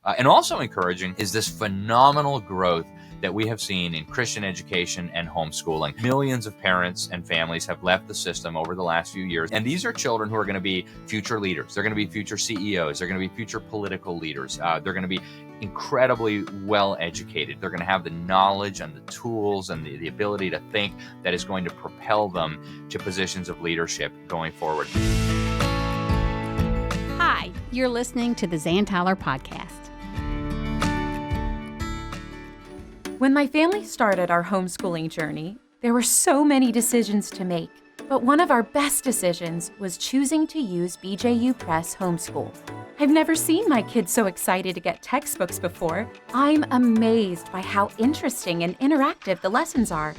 And also encouraging is this phenomenal growth that we have seen in Christian education and homeschooling. Millions of parents and families have left the system over the last few years. And these are children who are going to be future leaders. They're going to be future CEOs. They're going to be future political leaders. They're going to be incredibly well educated. They're going to have the knowledge and the tools and the ability to think that is going to propel them to positions of leadership going forward. Hi, you're listening to the Zan Tyler podcast. When my family started our homeschooling journey, there were so many decisions to make, but one of our best decisions was choosing to use BJU Press Homeschool. I've never seen my kids so excited to get textbooks before. I'm amazed by how interesting and interactive the lessons are.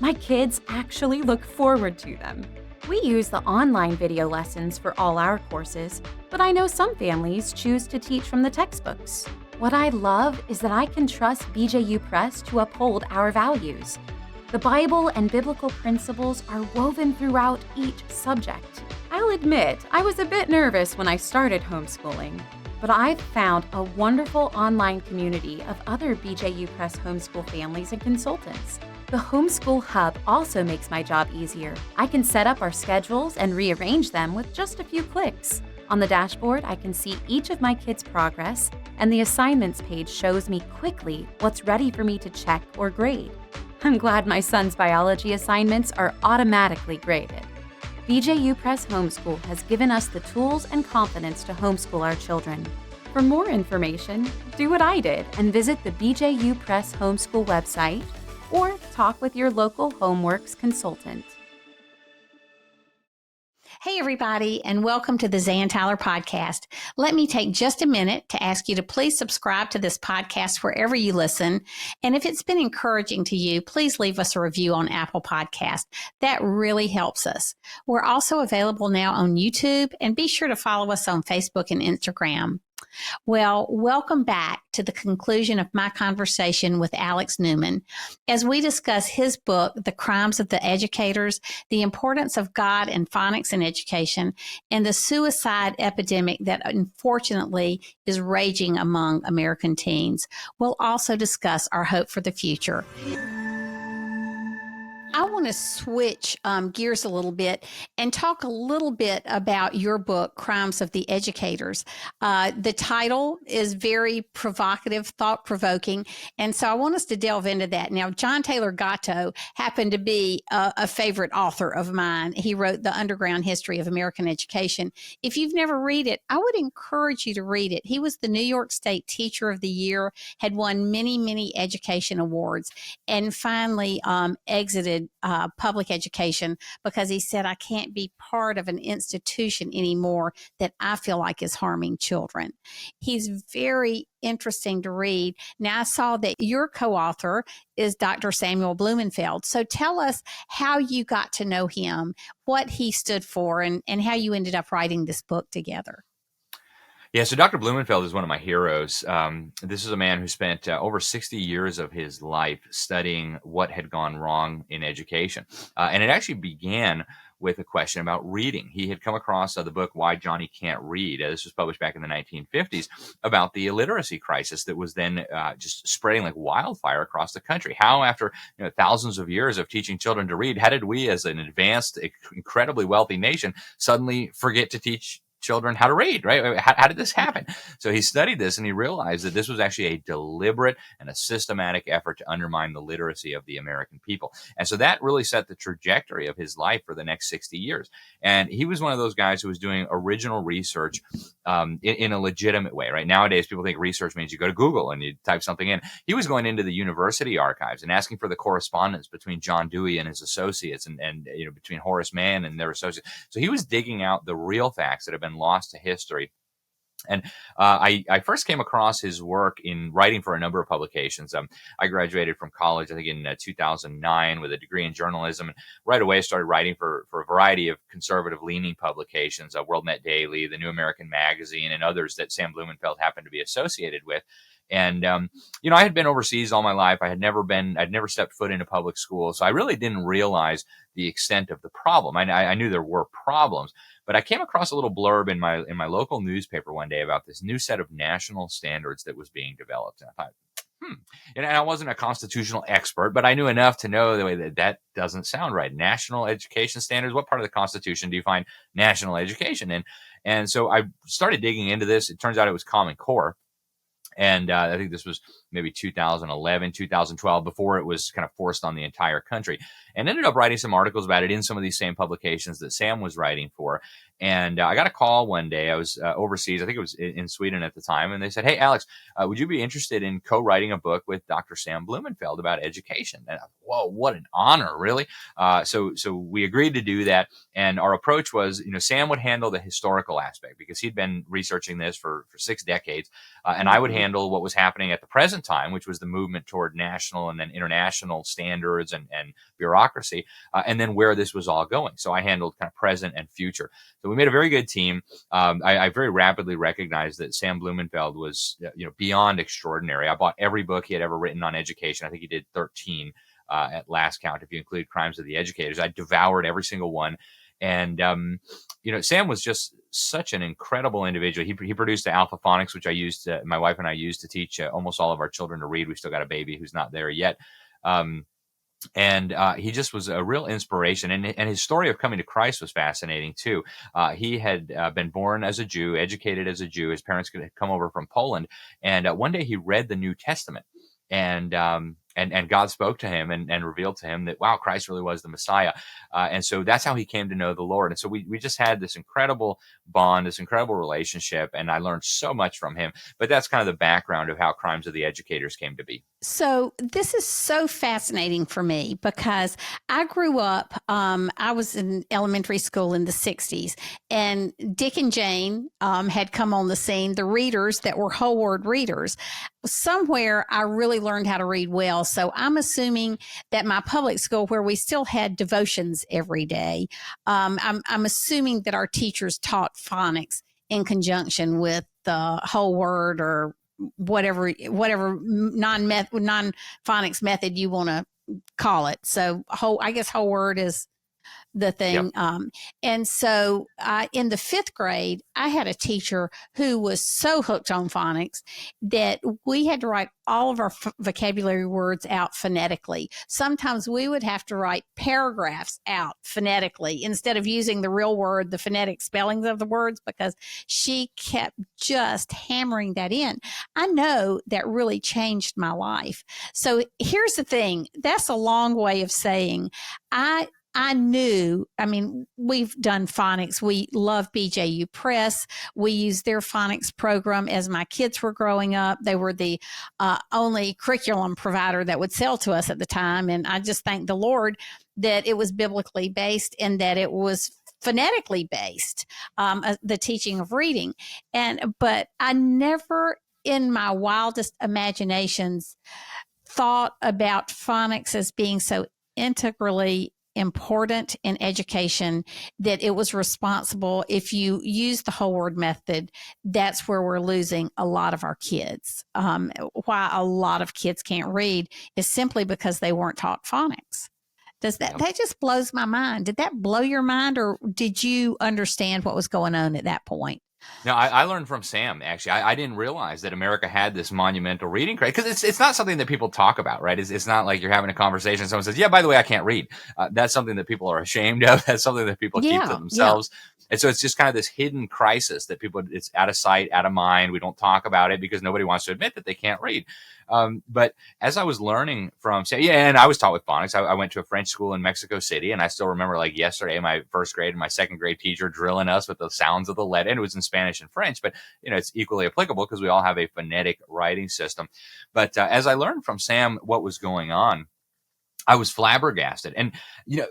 My kids actually look forward to them. We use the online video lessons for all our courses, but I know some families choose to teach from the textbooks. What I love is that I can trust BJU Press to uphold our values. The Bible and biblical principles are woven throughout each subject. I'll admit, I was a bit nervous when I started homeschooling, but I've found a wonderful online community of other BJU Press homeschool families and consultants. The Homeschool Hub also makes my job easier. I can set up our schedules and rearrange them with just a few clicks. On the dashboard, I can see each of my kids' progress, and the assignments page shows me quickly what's ready for me to check or grade. I'm glad my son's biology assignments are automatically graded. BJU Press Homeschool has given us the tools and confidence to homeschool our children. For more information, do what I did and visit the BJU Press Homeschool website or talk with your local HomeWorks consultant. Hey, everybody, and welcome to the Zan Tyler podcast. Let me take just a minute to ask you to please subscribe to this podcast wherever you listen. And if it's been encouraging to you, please leave us a review on Apple Podcast. That really helps us. We're also available now on YouTube, and be sure to follow us on Facebook and Instagram. Well, welcome back to the conclusion of my conversation with Alex Newman as we discuss his book, The Crimes of the Educators, the Importance of God and Phonics in Education, and the suicide epidemic that unfortunately is raging among American teens. We'll also discuss our hope for the future. I want to switch gears a little bit and talk a little bit about your book, Crimes of the Educators. The title is very provocative, thought-provoking, and so I want us to delve into that. Now, John Taylor Gatto happened to be a favorite author of mine. He wrote The Underground History of American Education. If you've never read it, I would encourage you to read it. He was the New York State Teacher of the Year, had won many, many education awards, and finally exited public education because he said, I can't be part of an institution anymore that I feel like is harming children. He's very interesting to read. Now, I saw that your co-author is Dr. Samuel Blumenfeld. So tell us how you got to know him, what he stood for, and how you ended up writing this book together. Yeah, so Dr. Blumenfeld is one of my heroes. This is a man who spent over 60 years of his life studying what had gone wrong in education. And it actually began with a question about reading. He had come across the book, Why Johnny Can't Read. This was published back in the 1950s about the illiteracy crisis that was then just spreading like wildfire across the country. How, after thousands of years of teaching children to read, how did we as an advanced, incredibly wealthy nation suddenly forget to teach children how to read, right? How did this happen? So he studied this and he realized that this was actually a deliberate and a systematic effort to undermine the literacy of the American people. And so that really set the trajectory of his life for the next 60 years. And he was one of those guys who was doing original research in a legitimate way, right? Nowadays, people think research means you go to Google and you type something in. He was going into the university archives and asking for the correspondence between John Dewey and his associates and between Horace Mann and their associates. So he was digging out the real facts that have been lost to history. And I first came across his work in writing for a number of publications. I graduated from college, I think, in 2009 with a degree in journalism. And right away, I started writing for a variety of conservative-leaning publications, World Net Daily, the New American Magazine, and others that Sam Blumenfeld happened to be associated with. And, I had been overseas all my life. I'd never stepped foot into public school. So I really didn't realize the extent of the problem. I knew there were problems, but I came across a little blurb in my local newspaper one day about this new set of national standards that was being developed. And I thought, and I wasn't a constitutional expert, but I knew enough to know the way that doesn't sound right. National education standards. What part of the Constitution do you find national education in? And so I started digging into this. It turns out it was Common Core. And I think this was maybe 2011, 2012, before it was kind of forced on the entire country, and ended up writing some articles about it in some of these same publications that Sam was writing for. And I got a call one day. I was overseas. I think it was in Sweden at the time. And they said, "Hey, Alex, would you be interested in co-writing a book with Dr. Sam Blumenfeld about education?" And whoa, what an honor, really. So we agreed to do that. And our approach was, Sam would handle the historical aspect because he'd been researching this for 6 decades. And I would handle what was happening at the present time, which was the movement toward national and then international standards and bureaucracy, and then where this was all going. So I handled kind of present and future. So we made a very good team. I very rapidly recognized that Sam Blumenfeld was, beyond extraordinary. I bought every book he had ever written on education. I think he did 13 at last count, if you include Crimes of the Educators. I devoured every single one. And, Sam was just such an incredible individual. He produced the Alpha Phonics, which my wife and I used to teach almost all of our children to read. We've still got a baby who's not there yet. And he just was a real inspiration. And his story of coming to Christ was fascinating, too. He had been born as a Jew, educated as a Jew. His parents had come over from Poland. And one day he read the New Testament. And God spoke to him and revealed to him that, wow, Christ really was the Messiah. And so that's how he came to know the Lord. And so we just had this incredible bond, this incredible relationship. And I learned so much from him. But that's kind of the background of how Crimes of the Educators came to be. So this is so fascinating for me because I grew up, I was in elementary school in the 60s, and Dick and Jane had come on the scene, the readers that were whole word readers. Somewhere I really learned how to read well. So I'm assuming that my public school, where we still had devotions every day, I'm assuming that our teachers taught phonics in conjunction with the whole word or whatever non-phonics method you want to call it. So I guess whole word is the thing. Yep. And so in the 5th grade, I had a teacher who was so hooked on phonics that we had to write all of our vocabulary words out phonetically. Sometimes we would have to write paragraphs out phonetically instead of using the real word, the phonetic spellings of the words, because she kept just hammering that in. I know that really changed my life. So here's the thing. That's a long way of saying I knew, we've done phonics. We love BJU Press. We used their phonics program as my kids were growing up. They were the only curriculum provider that would sell to us at the time. And I just thank the Lord that it was biblically based and that it was phonetically based, the teaching of reading. But I never in my wildest imaginations thought about phonics as being so integrally important in education that it was responsible. If you use the whole word method, that's where we're losing a lot of our kids. Why a lot of kids can't read is simply because they weren't taught phonics. That just blows my mind. Did that blow your mind, or did you understand what was going on at that point? No, I learned from Sam, actually. I didn't realize that America had this monumental reading credit, because it's not something that people talk about, right? It's not like you're having a conversation and someone says, yeah, by the way, I can't read. That's something that people are ashamed of. That's something that people keep to themselves. Yeah. And so it's just kind of this hidden crisis that it's out of sight, out of mind. We don't talk about it because nobody wants to admit that they can't read. But as I was learning from Sam, and I was taught with phonics. I went to a French school in Mexico City, and I still remember like yesterday, my 1st grade and my 2nd grade teacher drilling us with the sounds of the letter. And it was in Spanish and French, but it's equally applicable because we all have a phonetic writing system. But as I learned from Sam what was going on, I was flabbergasted. And,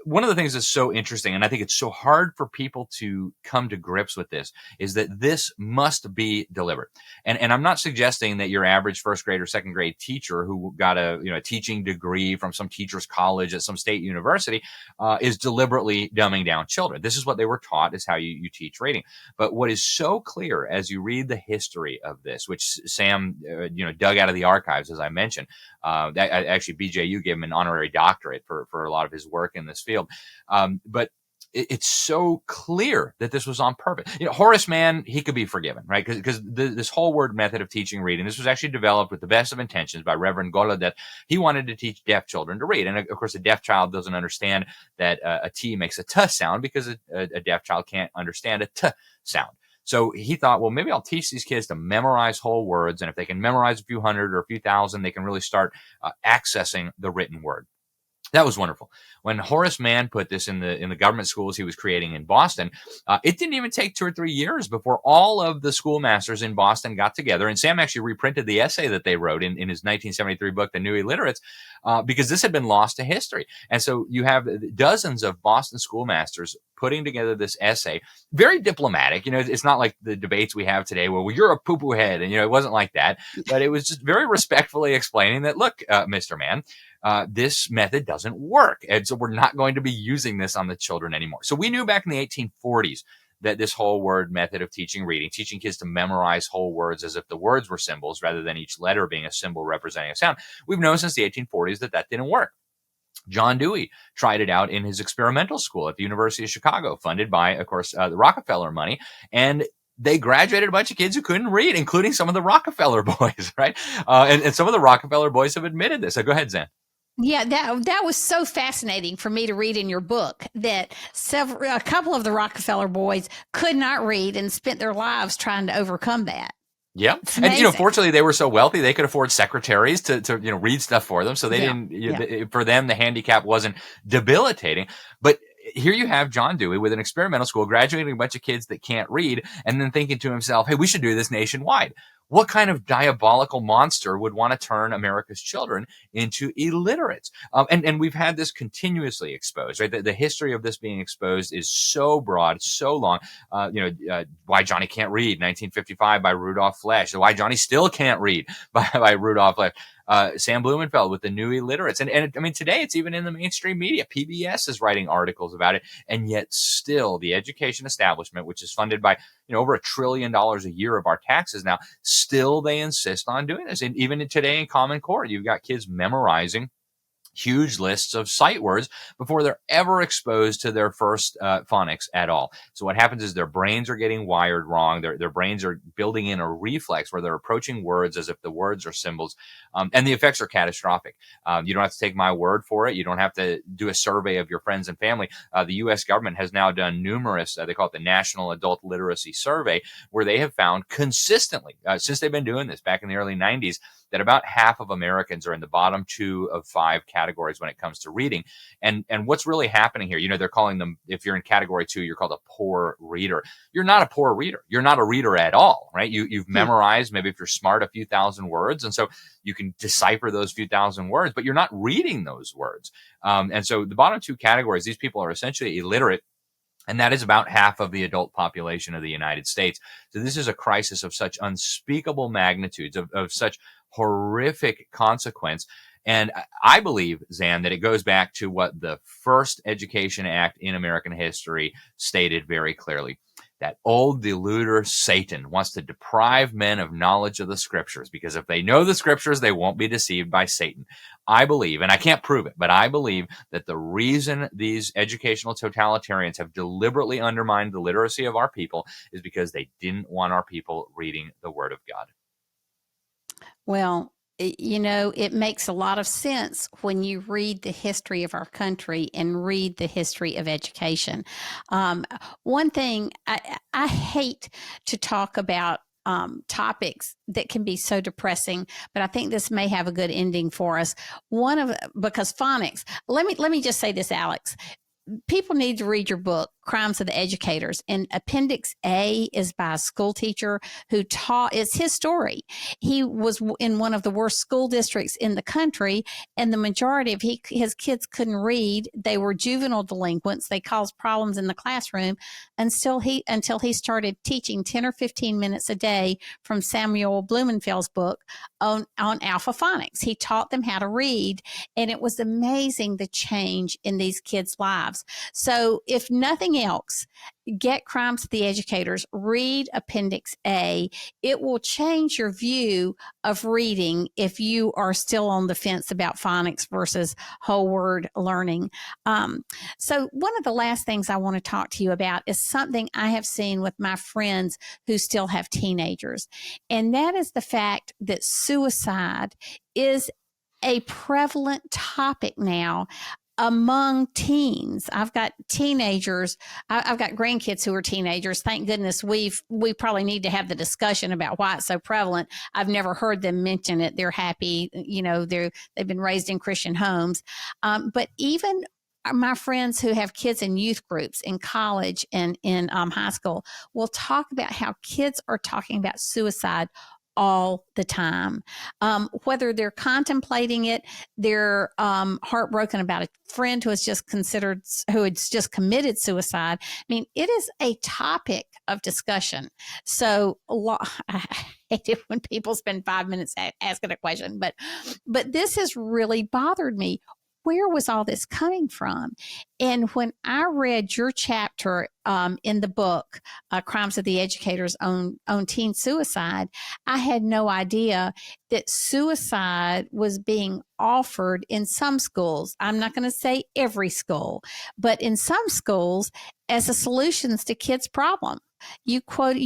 one of the things that's so interesting, and I think it's so hard for people to come to grips with this, is that this must be deliberate. And I'm not suggesting that your average first grade or second grade teacher who got a teaching degree from some teacher's college at some state university is deliberately dumbing down children. This is what they were taught, is how you teach reading. But what is so clear as you read the history of this, which Sam dug out of the archives, as I mentioned, actually BJU gave him an honorary doctorate for a lot of his work in this field. But it's so clear that this was on purpose. Horace Mann, he could be forgiven, right? Because this whole word method of teaching reading, this was actually developed with the best of intentions by Reverend Gallaudet. He wanted to teach deaf children to read. And of course, a deaf child doesn't understand that a T makes a T sound, because a deaf child can't understand a T sound. So he thought, well, maybe I'll teach these kids to memorize whole words. And if they can memorize a few hundred or a few thousand, they can really start accessing the written word. That was wonderful. When Horace Mann put this in the government schools he was creating in Boston, it didn't even take 2 or 3 years before all of the schoolmasters in Boston got together. And Sam actually reprinted the essay that they wrote in his 1973 book, The New Illiterates, because this had been lost to history. And so you have dozens of Boston schoolmasters putting together this essay, very diplomatic. It's not like the debates we have today where, well, you're a poo-poo head. And, it wasn't like that. But it was just very respectfully explaining that, look, Mr. Mann, this method doesn't work. And so we're not going to be using this on the children anymore. So we knew back in the 1840s that this whole word method of teaching reading, teaching kids to memorize whole words as if the words were symbols rather than each letter being a symbol representing a sound. We've known since the 1840s that didn't work. John Dewey tried it out in his experimental school at the University of Chicago, funded by, of course, the Rockefeller money. And they graduated a bunch of kids who couldn't read, including some of the Rockefeller boys, right? And some of the Rockefeller boys have admitted this. So go ahead, Zan. Yeah, that was so fascinating for me to read in your book, that a couple of the Rockefeller boys could not read and spent their lives trying to overcome that. Yeah. And, fortunately, they were so wealthy, they could afford secretaries to read stuff for them. So they didn't, for them, the handicap wasn't debilitating. But here you have John Dewey with an experimental school graduating a bunch of kids that can't read, and then thinking to himself, hey, we should do this nationwide. What kind of diabolical monster would want to turn America's children into illiterates? And we've had this continuously exposed, right? The history of this being exposed is so broad, so long. Why Johnny Can't Read, 1955 by Rudolph Flesch. Why Johnny Still Can't Read by Rudolph Flesch. Sam Blumenfeld with The New Illiterates. And today it's even in the mainstream media. PBS is writing articles about it. And yet still the education establishment, which is funded by, over $1 trillion a year of our taxes now, still they insist on doing this. And even today in Common Core, you've got kids memorizing huge lists of sight words before they're ever exposed to their first phonics at all. So what happens is their brains are getting wired wrong. Their brains are building in a reflex where they're approaching words as if the words are symbols. And the effects are catastrophic. You don't have to take my word for it. You don't have to do a survey of your friends and family. The U.S. government has now done numerous, they call it the National Adult Literacy Survey, where they have found consistently, since they've been doing this back in the early 90s, that about half of Americans are in the bottom 2 of 5 categories when it comes to reading. And what's really happening here, they're calling them, if you're in category 2, you're called a poor reader. You're not a poor reader. You're not a reader at all, right? You've memorized, maybe if you're smart, a few thousand words. And so you can decipher those few thousand words, but you're not reading those words. And so the bottom 2 categories, these people are essentially illiterate. And that is about half of the adult population of the United States. So this is a crisis of such unspeakable magnitudes, of such horrific consequence. And I believe, Zan, that it goes back to what the first Education Act in American history stated very clearly. That old deluder Satan wants to deprive men of knowledge of the scriptures, because if they know the scriptures, they won't be deceived by Satan. I believe, and I can't prove it, but I believe that the reason these educational totalitarians have deliberately undermined the literacy of our people is because they didn't want our people reading the Word of God. Well, it makes a lot of sense when you read the history of our country and read the history of education. One thing, I hate to talk about topics that can be so depressing, but I think this may have a good ending for us. Because phonics, let me just say this, Alex. people need to read your book, Crimes of the Educators. And Appendix A is by a school teacher who taught, it's his story. He was in one of the worst school districts in the country, and the majority of his kids couldn't read. They were juvenile delinquents. They caused problems in the classroom until he started teaching 10 or 15 minutes a day from Samuel Blumenfeld's book on alpha phonics. He taught them how to read, and it was amazing the change in these kids' lives. So if nothing else, get Crimes of the Educators, read Appendix A. It will change your view of reading if you are still on the fence about phonics versus whole word learning. So one of the last things I want to talk to you about is something I have seen with my friends who still have teenagers. And that is the fact that suicide is a prevalent topic now among teens. I've got teenagers. I've got grandkids who are teenagers. Thank goodness we probably need to have the discussion about why it's so prevalent. I've never heard them mention it. They're happy. They've been raised in Christian homes. But even my friends who have kids in youth groups in college and in high school will talk about how kids are talking about suicide all the time. Whether they're contemplating it, they're heartbroken about a friend who had just committed suicide. I mean, it is a topic of discussion. So I hate it when people spend 5 minutes asking a question, but this has really bothered me. Where was all this coming from? And when I read your chapter in the book, Crimes of the Educators on teen suicide, I had no idea that suicide was being offered in some schools. I'm not going to say every school, but in some schools as a solution to kids' problems. You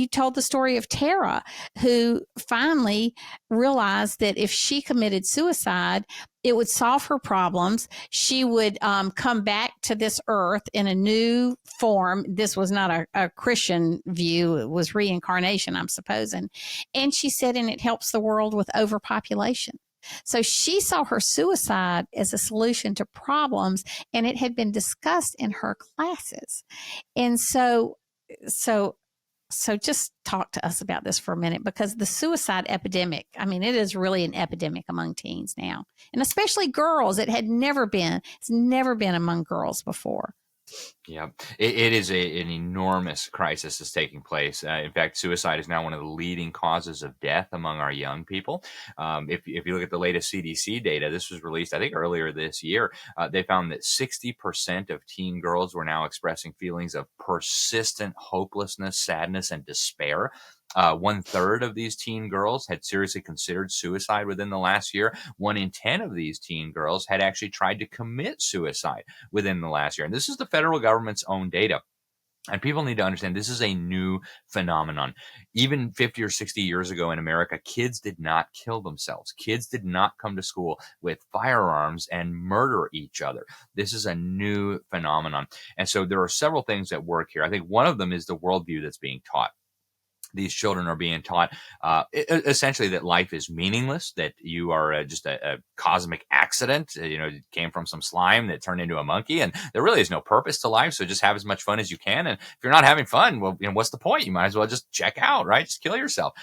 told the story of Tara, who finally realized that if she committed suicide, it would solve her problems. She would come back to this earth in a new form. This was not a Christian view. It was reincarnation, I'm supposing. And she said, and it helps the world with overpopulation. So she saw her suicide as a solution to problems, and it had been discussed in her classes. And so just talk to us about this for a minute, because the suicide epidemic, I mean, it is really an epidemic among teens now, and especially girls. It's never been among girls before. Yeah, it is an enormous crisis that's taking place. In fact, suicide is now one of the leading causes of death among our young people. If you look at the latest CDC data, this was released, I think, earlier this year. They found that 60% of teen girls were now expressing feelings of persistent hopelessness, sadness, and despair. 1/3 of these teen girls had seriously considered suicide within the last year. 1 in 10 of these teen girls had actually tried to commit suicide within the last year. And this is the federal government's own data. And people need to understand this is a new phenomenon. Even 50 or 60 years ago in America, kids did not kill themselves. Kids did not come to school with firearms and murder each other. This is a new phenomenon. And so there are several things at work here. I think one of them is the worldview that's being taught. These children are being taught essentially that life is meaningless, that you are just a cosmic accident. It came from some slime that turned into a monkey, and there really is no purpose to life. So just have as much fun as you can. And if you're not having fun, well, what's the point? You might as well just check out, right? Just kill yourself.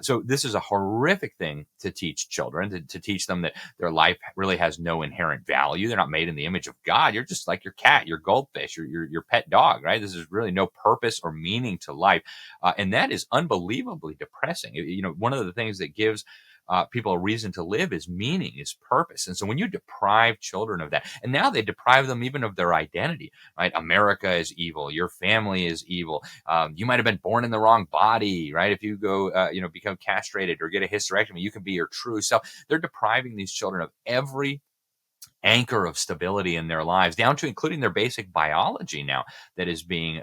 So this is a horrific thing to teach children, to teach them that their life really has no inherent value. They're not made in the image of God. You're just like your cat, your goldfish, your pet dog, right? This is really no purpose or meaning to life. And that is unbelievably depressing. One of the things that gives people a reason to live is meaning, is purpose. And so when you deprive children of that, and now they deprive them even of their identity, right? America is evil. Your family is evil. You might have been born in the wrong body, right? If you go, become castrated or get a hysterectomy, you can be your true self. They're depriving these children of every anchor of stability in their lives, down to including their basic biology now that is being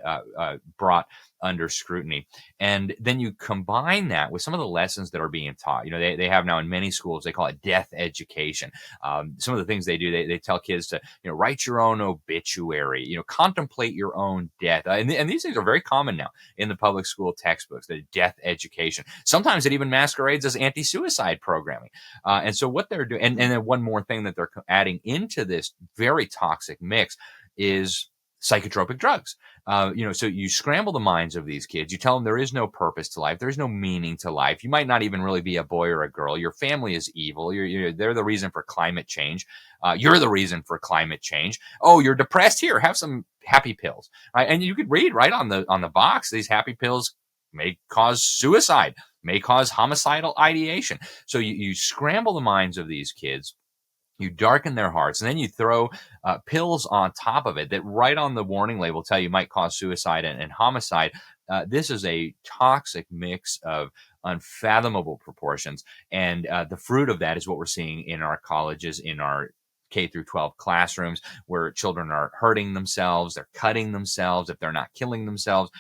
brought under scrutiny. And then you combine that with some of the lessons that are being taught. They have now in many schools, they call it death education. Some of the things they do, they tell kids to, write your own obituary, contemplate your own death. And these things are very common now in the public school textbooks, the death education. Sometimes it even masquerades as anti-suicide programming. And so what they're doing, and then one more thing that they're adding into this very toxic mix is psychotropic drugs. So you scramble the minds of these kids. You tell them there is no purpose to life. There's no meaning to life. You might not even really be a boy or a girl. Your family is evil. They're the reason for climate change. You're the reason for climate change. Oh, you're depressed? Here, have some happy pills, right? And you could read right on the box, these happy pills may cause suicide, may cause homicidal ideation. So you scramble the minds of these kids. You darken their hearts, and then you throw pills on top of it that right on the warning label tell you might cause suicide and homicide. This is a toxic mix of unfathomable proportions. And the fruit of that is what we're seeing in our colleges, in our K through 12 classrooms, where children are hurting themselves, they're cutting themselves. If they're not killing themselves,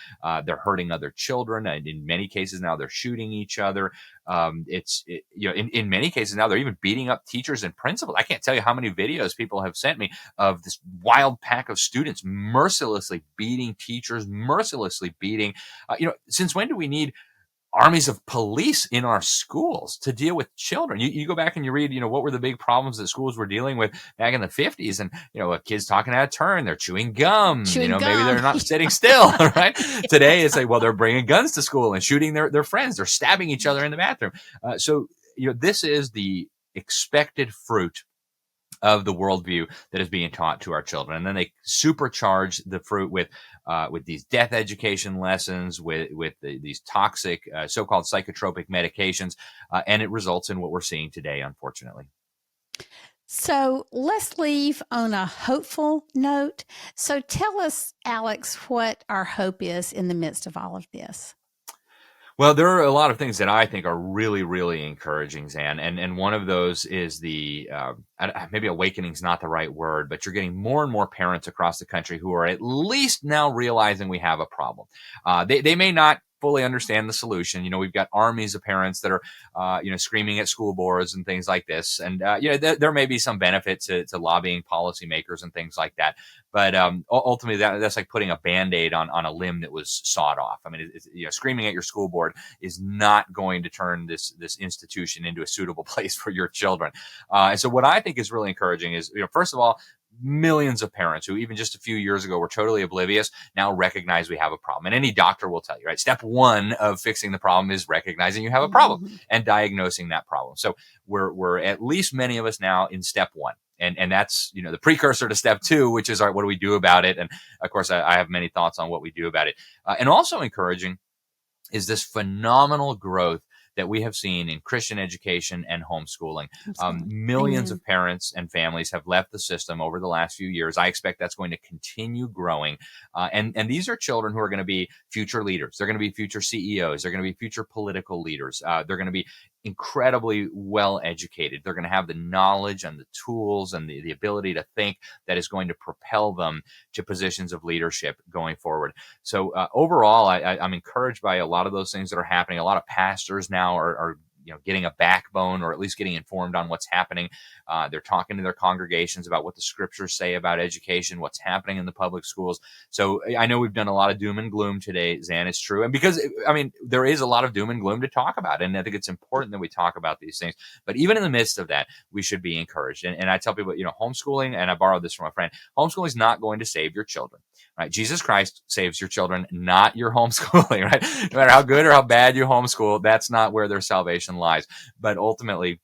they're hurting other children. And in many cases now, they're shooting each other. In many cases now, they're even beating up teachers and principals. I can't tell you how many videos people have sent me of this wild pack of students mercilessly beating teachers, mercilessly beating. Since when do we need armies of police in our schools to deal with children? You go back and you read, what were the big problems that schools were dealing with back in the 50s? And, a kid's talking out of turn, they're chewing gum, maybe they're not sitting still, right? Today, it's like, well, they're bringing guns to school and shooting their friends. They're stabbing each other in the bathroom. This is the expected fruit of the worldview that is being taught to our children. And then they supercharge the fruit with these death education lessons, with these toxic so-called psychotropic medications, and it results in what we're seeing today, unfortunately. So let's leave on a hopeful note. So tell us, Alex, what our hope is in the midst of all of this. Well, there are a lot of things that I think are really, really encouraging, Zan. And one of those is maybe awakening is not the right word, but you're getting more and more parents across the country who are at least now realizing we have a problem. They may not fully understand the solution. We've got armies of parents that are, screaming at school boards and things like this. And, there may be some benefit to lobbying policymakers and things like that. But ultimately, that's like putting a Band-Aid on a limb that was sawed off. I mean, screaming at your school board is not going to turn this institution into a suitable place for your children. And so what I think is really encouraging is, first of all, millions of parents who even just a few years ago were totally oblivious now recognize we have a problem. And any doctor will tell you, right? Step one of fixing the problem is recognizing you have a problem and diagnosing that problem. So we're at least many of us now in step one. And that's, the precursor to step two, which is, all right, what do we do about it? And of course, I have many thoughts on what we do about it. And also encouraging is this phenomenal growth that we have seen in Christian education and homeschooling. Millions of parents and families have left the system over the last few years. I expect that's going to continue growing. And these are children who are going to be future leaders. They're going to be future CEOs. They're going to be future political leaders. They're going to be incredibly well educated. They're going to have the knowledge and the tools and the ability to think that is going to propel them to positions of leadership going forward. So overall, I'm encouraged by a lot of those things that are happening. A lot of pastors now are getting a backbone, or at least getting informed on what's happening. They're talking to their congregations about what the scriptures say about education, what's happening in the public schools. So I know we've done a lot of doom and gloom today, Zan, it's true. And because, there is a lot of doom and gloom to talk about. And I think it's important that we talk about these things. But even in the midst of that, we should be encouraged. And I tell people, homeschooling, and I borrowed this from a friend, homeschooling is not going to save your children. Right? Jesus Christ saves your children, not your homeschooling, right? No matter how good or how bad you homeschool, that's not where their salvation lies. But ultimately,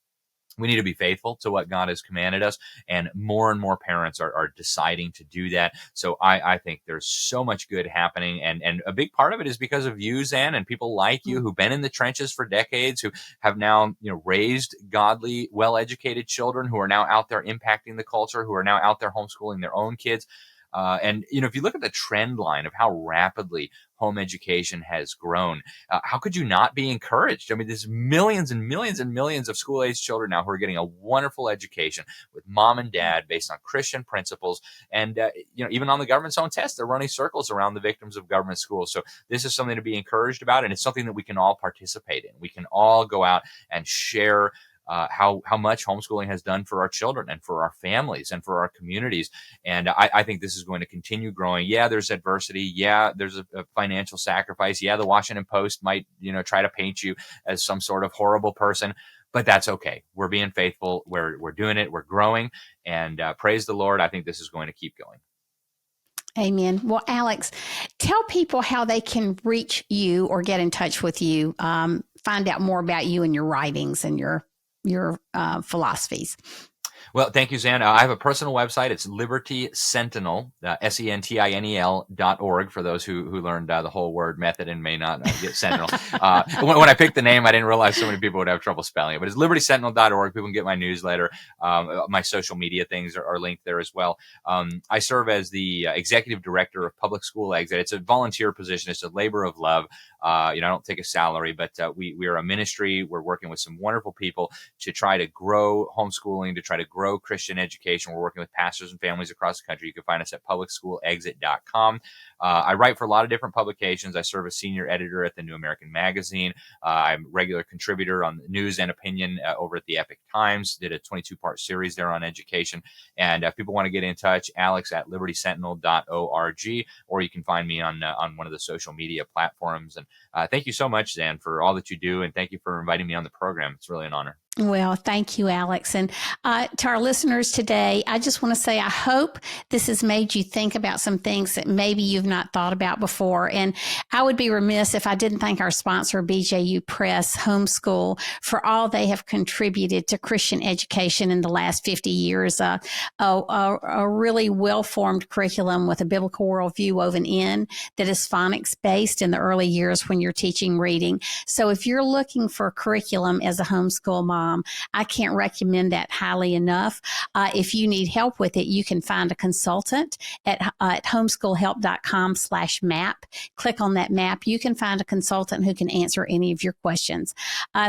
we need to be faithful to what God has commanded us, and more parents are deciding to do that. So I think there's so much good happening, and a big part of it is because of you, Zan, and people like you who've been in the trenches for decades, who have now raised godly, well-educated children who are now out there impacting the culture, who are now out there homeschooling their own kids. And if you look at the trend line of how rapidly home education has grown, how could you not be encouraged? I mean, there's millions and millions and millions of school-age children now who are getting a wonderful education with mom and dad based on Christian principles. And, even on the government's own test, they're running circles around the victims of government schools. So this is something to be encouraged about, and it's something that we can all participate in. We can all go out and share how much homeschooling has done for our children and for our families and for our communities. And I think this is going to continue growing. Yeah, there's adversity. Yeah, there's a financial sacrifice. Yeah, the Washington Post might, try to paint you as some sort of horrible person, but that's okay. We're being faithful. We're doing it. We're growing, and praise the Lord. I think this is going to keep going. Amen. Well, Alex, tell people how they can reach you or get in touch with you, find out more about you and your writings and your philosophies. Well, thank you, Zan. I have a personal website. It's Liberty Sentinel, SENTINEL.org, for those who learned the whole word method and may not get Sentinel. When I picked the name, I didn't realize so many people would have trouble spelling it, but it's libertysentinel.org. People can get my newsletter. My social media things are linked there as well. I serve as the executive director of Public School Exit. It's a volunteer position. It's a labor of love. I don't take a salary, but we are a ministry. We're working with some wonderful people to try to grow homeschooling, to try to grow Christian education. We're working with pastors and families across the country. You can find us at publicschoolexit.com. I write for a lot of different publications. I serve as senior editor at the New American Magazine. I'm a regular contributor on news and opinion over at the Epic Times. Did a 22-part series there on education. And if people want to get in touch, Alex at libertysentinel.org, or you can find me on one of the social media platforms. And thank you so much, Zan, for all that you do. And thank you for inviting me on the program. It's really an honor. Well, thank you, Alex. And to our listeners today, I just want to say I hope this has made you think about some things that maybe you've not thought about before. And I would be remiss if I didn't thank our sponsor, BJU Press Homeschool, for all they have contributed to Christian education in the last 50 years. A really well-formed curriculum with a biblical worldview woven in that is phonics based in the early years when you're teaching reading. So if you're looking for a curriculum as a homeschool mom, I can't recommend that highly enough. If you need help with it, you can find a consultant at homeschoolhelp.com/map. Click on that map. You can find a consultant who can answer any of your questions.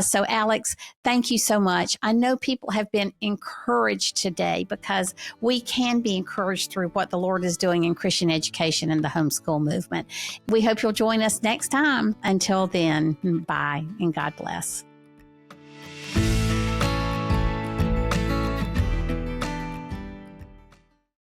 So Alex, thank you so much. I know people have been encouraged today because we can be encouraged through what the Lord is doing in Christian education and the homeschool movement. We hope you'll join us next time. Until then, bye and God bless.